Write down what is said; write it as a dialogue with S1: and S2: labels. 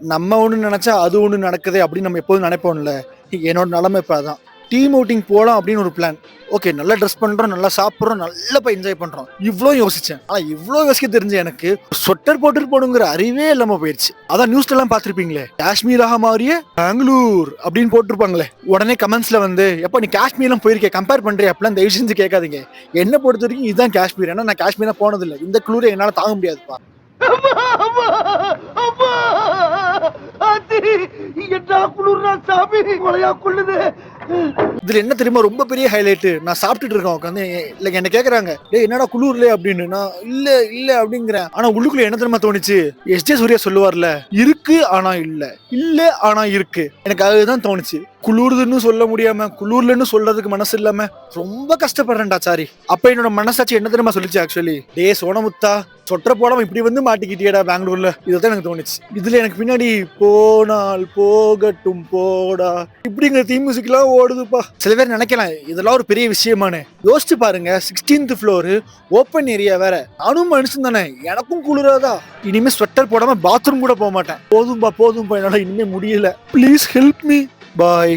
S1: நம்ம ஒண்ணு நெனச்சா அது ஒண்ணு நடக்குதே அப்படின்னு நம்ம எப்போதும் நெனைப்போம்ல. என்னோட நிலைமை இப்ப அதான். டீம் அவுட்டிங் போலாம் அப்படின்னு ஒரு பிளான். ஓகே, நல்லா ட்ரெஸ் பண்றோம், நல்லா சாப்பிடுறோம், நல்லா போய் என்ஜாய் பண்றோம். இவ்ளோ யோசிச்சேன். ஆனா இவ்ளோ யோசிக்க தெரிஞ்ச எனக்கு ஸ்வெட்டர் போட்டுட்டு போணுங்கிற அறிவே இல்லாம போயிருச்சு. அதான் நியூஸ்ல எல்லாம் பாத்திருப்பீங்களே, காஷ்மீராக மாறிய பெங்களூர் அப்படின்னு போட்டிருப்பாங்களே. உடனே கமெண்ட்ஸ்ல வந்து எப்ப நீ காஷ்மீர்லாம் போயிருக்கே கம்பேர் பண்றியா அப்படிலாம் தயவு செஞ்சு கேட்காதீங்க. என்ன பொறுத்த வரைக்கும் இதுதான் காஷ்மீர். ஏன்னா நான் காஷ்மீரா போனதில்லை. இந்த குளிரை என்னால தாங்க முடியாதுப்பா. இதுல என்ன தெரியுமா ரொம்ப பெரிய ஹைலைட், நான் சாப்பிட்டுட்டு இருக்கேன் உட்காந்து. லைக் என்ன கேக்குறாங்க, டேய் என்னடா குளூர்ல அப்படின்னு. நான் இல்ல இல்ல அப்படிங்கிறேன். ஆனா உள்ளுக்குள்ள என்ன தெரியுமா தோணுச்சு, எஸ்ஜே சூர்யா சொல்லுவார்ல, இருக்கு ஆனா இல்ல, இல்ல ஆனா இருக்கு. எனக்கு அதுதான் தோணுச்சு. குளிர்துன்னு சொல்ல முடியாம, குளிர்லன்னு சொல்றதுக்கு மனசு இல்லாம ரொம்ப கஷ்டப்படுறேன்டா சாரி. அப்ப என்னோட மனசாட்சி என்ன தெரியுமா சொல்லிச்சு, ஆக்சுவலி, டே சோனமுத்தா, சொற்ற போடாம இப்படி வந்து மாட்டிக்கிட்டியடா பெங்களூர்ல. இதுதான் எனக்கு தோணுச்சு. இதுல எனக்கு பின்னாடி போனால் போகட்டும் போடா இப்படிங்கிற தீம் மியூசிக் எல்லாம் ஓடுதுப்பா. சில பேர் நினைக்கலாம் இதெல்லாம் ஒரு பெரிய விஷயமானு. யோசிச்சு பாருங்க, 16th ஃப்ளோர், ஓப்பன் ஏரியா வேற. நானும் மனுஷன் தானே, எனக்கும் குளிராதா. இனிமே ஸ்வெட்டர் போடாம பாத்ரூம் கூட போக மாட்டேன். போதும்பா போதும்பா, என்னால இனிமே முடியல. Please help me. பாய்.